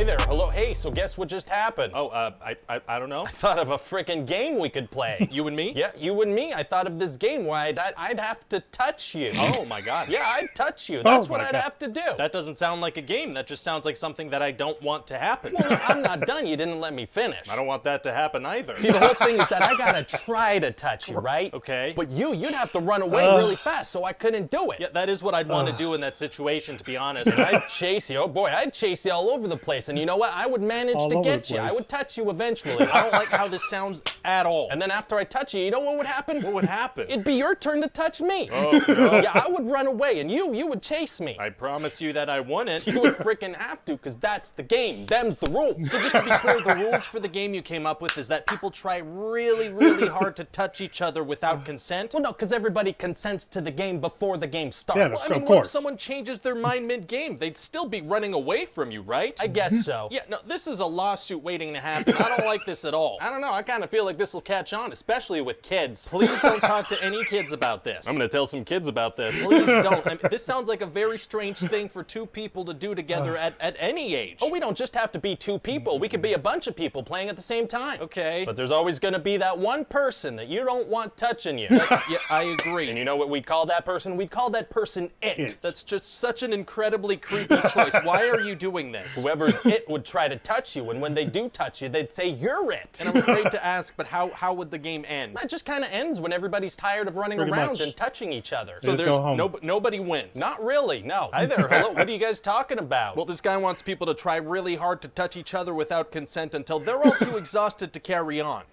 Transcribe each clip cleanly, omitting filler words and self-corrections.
Hi there, hello, hey, so guess what just happened? Oh, I don't know. I thought of a frickin' game we could play. You and me? Yeah, you and me. I thought of this game where I'd have to touch you. Oh my God. Yeah, I'd touch you. That's what my I'd God. have to do. That doesn't sound like a game. That just sounds like something that I don't want to happen. Well, I'm not done. You didn't let me finish. I don't want that to happen either. See, the whole thing is that I gotta try to touch you, right? Okay. But you'd have to run away really fast, so I couldn't do it. Yeah, that is what I'd want to do in that situation, to be honest. I'd chase you. Oh boy, I'd chase you all over the place. And you know what? I would manage All to over get the you. I place. would touch you eventually. I don't like how this sounds at all. And then after I touch you, you know what would happen? What would happen? It'd be your turn to touch me. Oh, no. Yeah, I would run away, and you would chase me. I promise you that I wouldn't. You would freaking have to, because that's the game. Them's the rules. So just to be clear, the rules for the game you came up with is that people try really, really hard to touch each other without consent? Well, no, because everybody consents to the game before the game starts. Yeah, Well, I Of mean, what if course. someone changes their mind mid-game? They'd still be running away from you, right? I guess so. Yeah, no, this is a lawsuit waiting to happen. I don't like this at all. I don't know. I kind of feel like this will catch on, especially with kids. Please don't talk to any kids about this. I'm gonna tell some kids about this. Please don't. I mean, this sounds like a very strange thing for two people to do together at any age. Oh, we don't just have to be two people. We could be a bunch of people playing at the same time. Okay. But there's always gonna be that one person that you don't want touching you. Yeah, I agree. And you know what we'd call that person? We'd call that person it. It. That's just such an incredibly creepy choice. Why are you doing this? Whoever's it would try to touch you, and when they do touch you, they'd say, "You're it." And I'm afraid to ask, but how would the game end? It just kind of ends when everybody's tired of running Pretty around much. and touching each other. So just go home. Nobody wins. Not really, no. Hi there, hello, what are you guys talking about? Well, this guy wants people to try really hard to touch each other without consent until they're all too exhausted to carry on.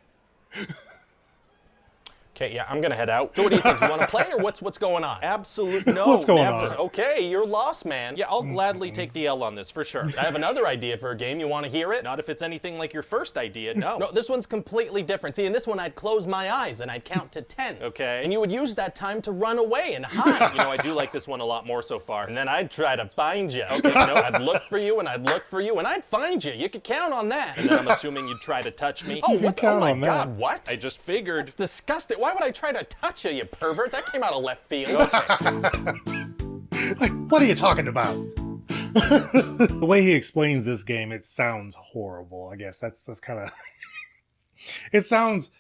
Okay, yeah, I'm gonna head out. So what do you think? You want to play, or what's going on? Absolutely no. What's going never. on? Okay, you're lost, man. Yeah, I'll gladly take the L on this for sure. I have another idea for a game. You want to hear it? Not if it's anything like your first idea. No. No, this one's completely different. See, in this one, I'd close my eyes and I'd count to 10. Okay. And you would use that time to run away and hide. You know, I do like this one a lot more so far. And then I'd try to find you. Okay, you know, I'd look for you and I'd look for you and I'd find you. You could count on that. And then I'm assuming you'd try to touch me. Oh, You what? can count Oh my on that. God, what? I just figured. It's disgusting. Why would I try to touch you, you pervert? That came out of left field. Like, what are you talking about? The way he explains this game, it sounds horrible. I guess that's kind of. It sounds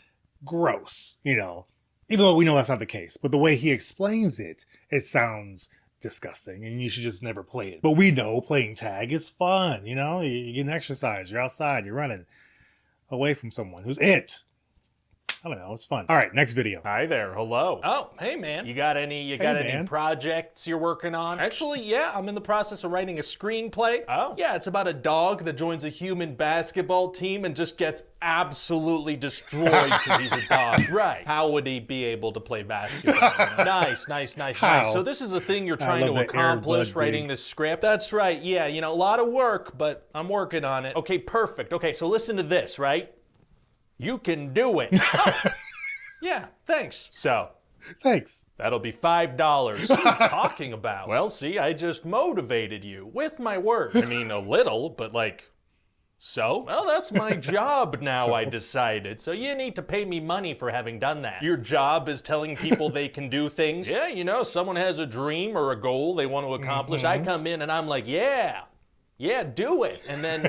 gross, you know, even though we know that's not the case. But the way he explains it, it sounds disgusting, and you should just never play it. But we know playing tag is fun, you know. You get an exercise. You're outside. You're running away from someone who's it. I don't know. It's fun. All right, next video. Hi there, hello. Oh, hey, man. You got any man. projects you're working on? Actually, yeah, I'm in the process of writing a screenplay. Oh. Yeah, it's about a dog that joins a human basketball team and just gets absolutely destroyed because he's a dog. Right. How would he be able to play basketball? Nice. How? So this is a thing you're I trying love to the Air accomplish, Bud writing dig. this script. That's right, yeah, you know, a lot of work, but I'm working on it. Okay, perfect. Okay, so listen to this, right? You can do it. Oh. Yeah, thanks. So, Thanks. that'll be $5. What are you talking about? Well, see, I just motivated you with my words. I mean, a little, but like, so? Well, that's my job now, I decided. So you need to pay me money for having done that. Your job is telling people they can do things? Yeah, you know, someone has a dream or a goal they want to accomplish. I come in and I'm like, yeah, do it. And then,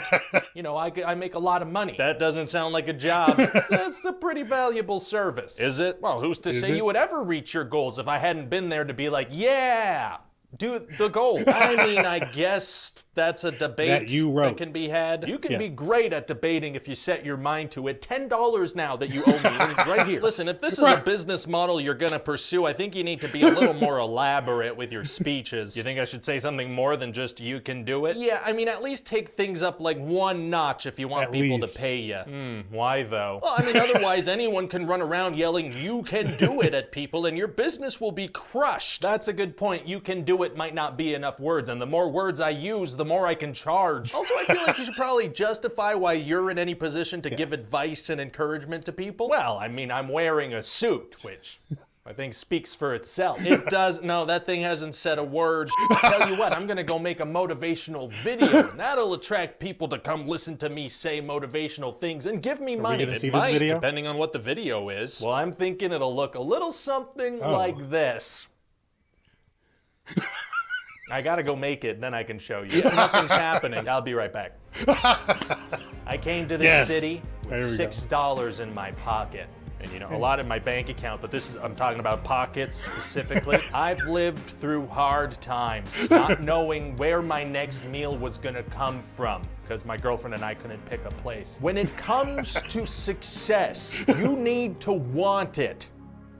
you know, I make a lot of money. That doesn't sound like a job. It's a pretty valuable service. Is it? Well, who's to say it? you would ever reach your goals if I hadn't been there to be like, yeah, do the goal. I mean, I guess that's a debate That you wrote. can be had. You can Yeah. be great at debating if you set your mind to it. $10 now that you owe me right here. Listen, if this is a business model you're gonna pursue, I think you need to be a little more elaborate with your speeches. You think I should say something more than just you can do it? Yeah, I mean, at least take things up like one notch if you want At people least. to pay you. Why though? Well, I mean, otherwise anyone can run around yelling, you can do it at people and your business will be crushed. That's a good point. You can do it might not be enough words, and the more words I use, the more I can charge. Also, I feel like you should probably justify why you're in any position to give Yes. advice and encouragement to people. Well, I mean, I'm wearing a suit, which I think speaks for itself. It does. No, that thing hasn't said a word. Tell you what, I'm gonna go make a motivational video. That'll attract people to come listen to me say motivational things and give me money. gonna It see this might, video? depending on what the video is. Well, I'm thinking it'll look a little something Oh. like this. I gotta go make it, then I can show you. If nothing's happening, I'll be right back. I came to this city with $6 in my pocket. And you know, a lot in my bank account, but I'm talking about pockets specifically. I've lived through hard times, not knowing where my next meal was gonna come from, because my girlfriend and I couldn't pick a place. When it comes to success, you need to want it.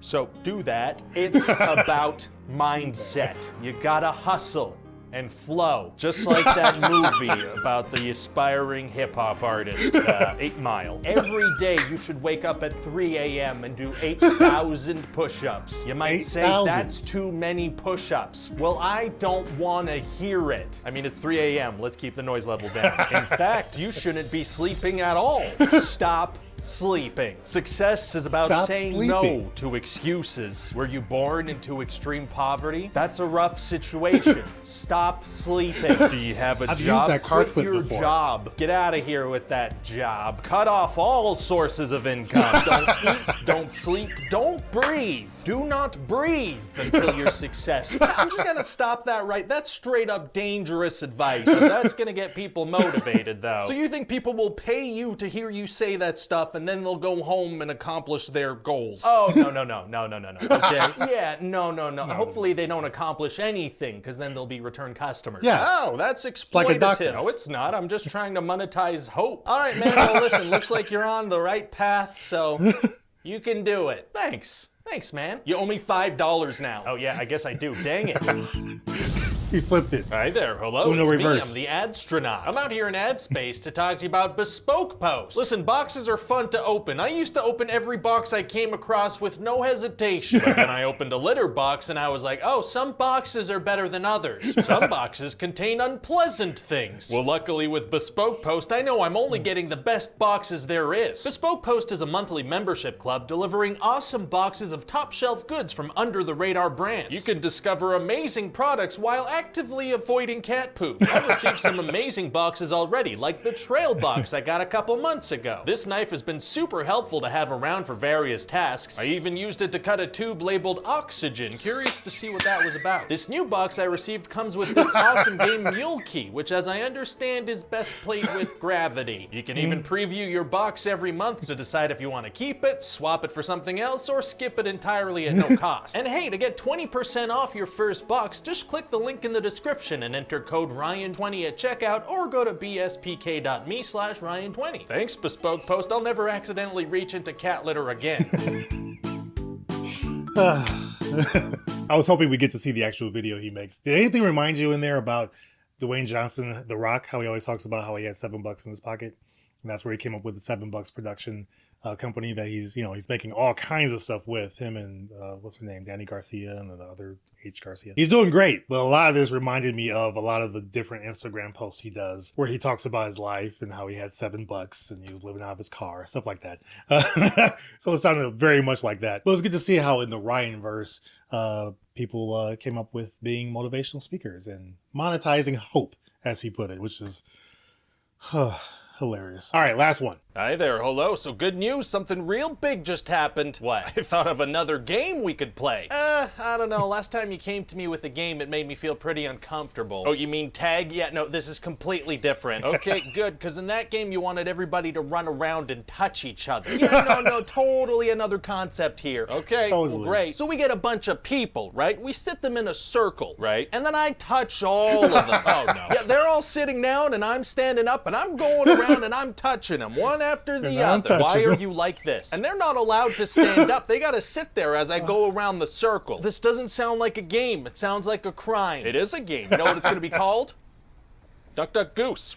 So do that. It's about mindset. You gotta hustle and flow, just like that movie about the aspiring hip-hop artist, 8 Mile. Every day you should wake up at 3 a.m. and do 8,000 push-ups. You might say that's too many push-ups. Well, I don't want to hear it. I mean, it's 3 a.m. Let's keep the noise level down. In fact, you shouldn't be sleeping at all. Stop sleeping. Success is about saying no to excuses. Were you born into extreme poverty? That's a rough situation. Stop sleeping. Do you have a job? Used that card Quit your before. job. Get out of here with that job. Cut off all sources of income. Don't eat, don't sleep, don't breathe. Do not breathe until you're successful. I'm just gonna stop that right. That's straight up dangerous advice. That's gonna get people motivated though. So you think people will pay you to hear you say that stuff and then they'll go home and accomplish their goals? Oh, no. Okay? Yeah, no. Hopefully they don't accomplish anything, because then they'll be return customers. Yeah. Oh, that's exploitative. like a doctor. No, it's not. I'm just trying to monetize hope. All right, man. Well, listen, looks like you're on the right path, so you can do it. Thanks, man. You owe me $5 now. Oh, yeah, I guess I do. Dang it. He flipped it. Hi there, hello, Uno it's reverse. me, I'm the Adstronaut. I'm out here in ad space to talk to you about Bespoke Post. Listen, boxes are fun to open. I used to open every box I came across with no hesitation. But then I opened a litter box and I was like, oh, some boxes are better than others. Some boxes contain unpleasant things. Well, luckily with Bespoke Post, I know I'm only getting the best boxes there is. Bespoke Post is a monthly membership club delivering awesome boxes of top shelf goods from under the radar brands. You can discover amazing products while actively avoiding cat poop. I've received some amazing boxes already, like the trail box I got a couple months ago. This knife has been super helpful to have around for various tasks. I even used it to cut a tube labeled oxygen, curious to see what that was about. This new box I received comes with this awesome game Mule Key, which as I understand is best played with gravity. You can even preview your box every month to decide if you want to keep it, swap it for something else, or skip it entirely at no cost. And hey, to get 20% off your first box, just click the link in the description and enter code Ryan20 at checkout, or go to bspk.me/Ryan20. Thanks, Bespoke Post. I'll never accidentally reach into cat litter again. I was hoping we get to see the actual video he makes. Did anything remind you in there about Dwayne Johnson, The Rock, how he always talks about how he had $7 in his pocket? And that's where he came up with the $7 production company that he's making all kinds of stuff with him and what's her name, Danny Garcia, and the other H Garcia. He's doing great, but a lot of this reminded me of a lot of the different Instagram posts he does where he talks about his life and how he had $7 and he was living out of his car, stuff like that. So it sounded very much like that. But it was good to see how in the Ryan verse, people came up with being motivational speakers and monetizing hope, as he put it, which is hilarious. All right, last one. Hi there, hello. So good news, something real big just happened. What? I thought of another game we could play. I don't know. Last time you came to me with a game, it made me feel pretty uncomfortable. Oh, you mean tag? Yeah, no, this is completely different. Okay, good, because in that game you wanted everybody to run around and touch each other. Yeah, no, totally another concept here. Okay, Totally. Well, great. So we get a bunch of people, right? We sit them in a circle, right? And then I touch all of them. Oh, no. Yeah, they're all sitting down and I'm standing up and I'm going around and I'm touching them, one after the other. Why are you like this? And they're not allowed to stand up. They gotta sit there as I go around the circle. This doesn't sound like a game. It sounds like a crime. It is a game. You know what it's gonna be called? Duck, Duck, Goose.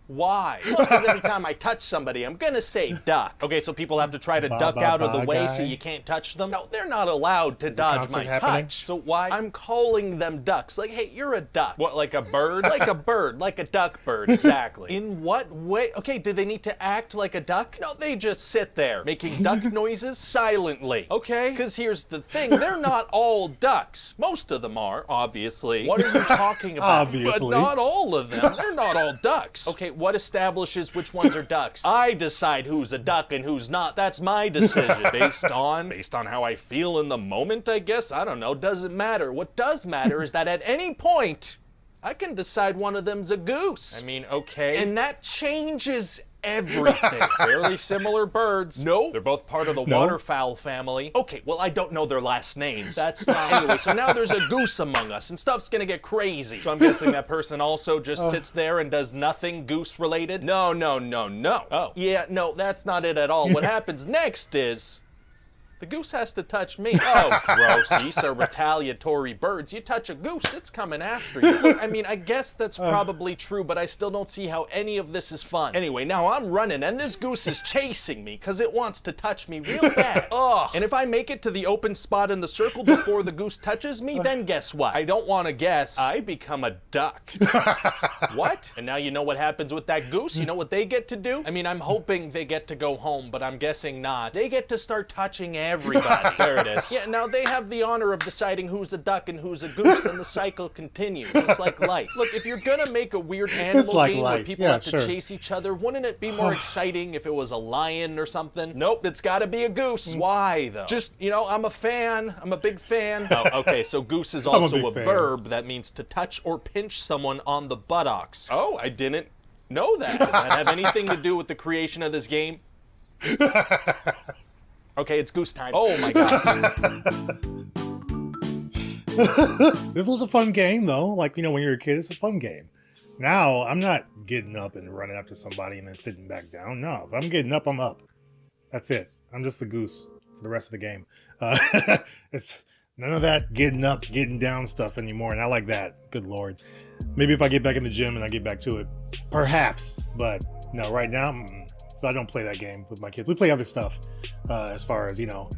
Why? Well, because every time I touch somebody, I'm gonna say duck. Okay, so people have to try to duck out of the way so you can't touch them? No, they're not allowed to dodge my touch. So why? I'm calling them ducks. Like, hey, you're a duck. What, like a bird? Like a bird, like a duck bird, exactly. In what way? Okay, do they need to act like a duck? No, they just sit there, making duck noises silently. Okay? Because here's the thing, they're not all ducks. Most of them are, obviously. What are you talking about? Obviously. But not all of them. They're not all ducks. Okay, what establishes which ones are ducks? I decide who's a duck and who's not. That's my decision. Based on how I feel in the moment, I guess. I don't know. Doesn't matter. What does matter is that at any point, I can decide one of them's a goose. I mean, okay. And that changes everything. Fairly similar birds. No, they're both part of the waterfowl family. Okay, well, I don't know their last names. That's not. Anyway, so now there's a goose among us, and stuff's gonna get crazy. So I'm guessing that person also just sits there and does nothing goose related? No. Oh. Yeah, no, that's not it at all. What happens next is the goose has to touch me. Oh, gross. These are retaliatory birds. You touch a goose, it's coming after you. Look, I mean, I guess that's probably true, but I still don't see how any of this is fun. Anyway, now I'm running, and this goose is chasing me because it wants to touch me real bad. Ugh. And if I make it to the open spot in the circle before the goose touches me, then guess what? I don't want to guess. I become a duck. What? And now you know what happens with that goose? You know what they get to do? I mean, I'm hoping they get to go home, but I'm guessing not. They get to start touching everybody. There it is. Yeah, now they have the honor of deciding who's a duck and who's a goose, and the cycle continues. It's like life. Look, if you're gonna make a weird animal game where people have to chase each other, wouldn't it be more exciting if it was a lion or something? Nope, it's gotta be a goose. Why, though? Just, you know, I'm a fan. I'm a big fan. Oh, okay, so goose is also a verb that means to touch or pinch someone on the buttocks. Oh, I didn't know that. Does that have anything to do with the creation of this game? Okay, it's goose time. Oh my god. This was a fun game, though. Like, you know, when you're a kid, it's a fun game. Now, I'm not getting up and running after somebody and then sitting back down. No, if I'm getting up, I'm up. That's it. I'm just the goose for the rest of the game. It's none of that getting up, getting down stuff anymore, and I like that. Good Lord. Maybe if I get back in the gym and I get back to it, perhaps. But no, right now, so I don't play that game with my kids. We play other stuff as far as, you know,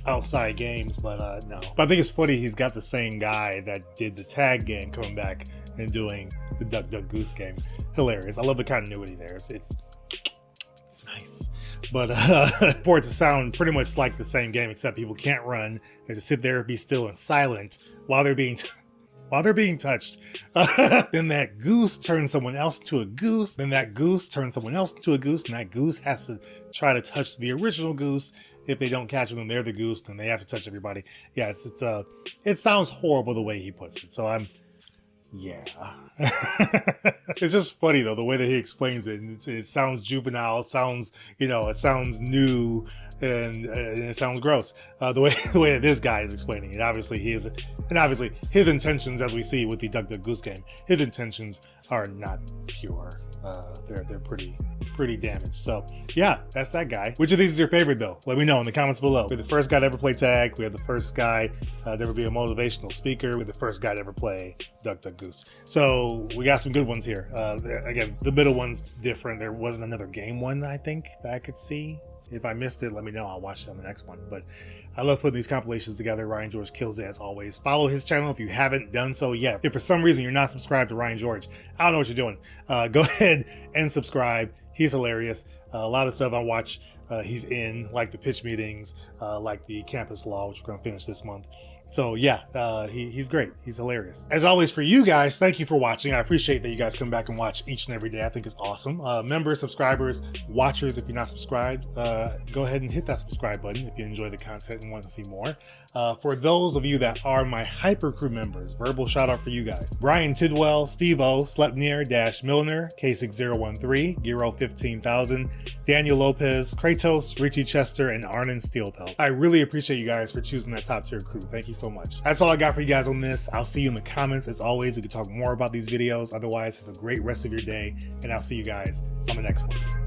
outside games, but no. But I think it's funny he's got the same guy that did the tag game coming back and doing the Duck Duck Goose game. Hilarious. I love the continuity there. It's nice. But for it to sound pretty much like the same game, except people can't run. They just sit there, be still and silent while they're being touched. Then that goose turns someone else to a goose. Then that goose turns someone else to a goose. And that goose has to try to touch the original goose. If they don't catch them, then they're the goose. Then they have to touch everybody. Yeah, it sounds horrible the way he puts it. So yeah. It's just funny though, the way that he explains it. It sounds juvenile. It sounds, you know, it sounds new. And it sounds gross. The way that this guy is explaining it. Obviously his intentions, as we see with the Duck Duck Goose game, his intentions are not pure. They're pretty damaged. So yeah, that's that guy. Which of these is your favorite though? Let me know in the comments below. We're the first guy to ever play tag. We're the first guy to ever be a motivational speaker. We're the first guy to ever play Duck Duck Goose. So we got some good ones here. Again, the middle one's different. There wasn't another game one, I think, that I could see. If I missed it, let me know. I'll watch it on the next one. But I love putting these compilations together. Ryan George kills it as always. Follow his channel if you haven't done so yet. If for some reason you're not subscribed to Ryan George, I don't know what you're doing. Go ahead and subscribe. He's hilarious. A lot of stuff I watch he's in, like the pitch meetings, like the campus law, which we're going to finish this month. So yeah, he's great. He's hilarious. As always, for you guys, thank you for watching. I appreciate that you guys come back and watch each and every day. I think it's awesome. Members, subscribers, watchers, if you're not subscribed, go ahead and hit that subscribe button if you enjoy the content and want to see more. For those of you that are my Hypercrew members, verbal shout out for you guys. Brian Tidwell, Steve O, Slepnear, Milliner, K6013, Giro 15000, Daniel Lopez, Kratos, Richie Chester, and Arnon Steelpelt. I really appreciate you guys for choosing that top tier crew. Thank you so much. That's all I got for you guys on this. I'll see you in the comments. As always, we can talk more about these videos. Otherwise, have a great rest of your day, and I'll see you guys on the next one.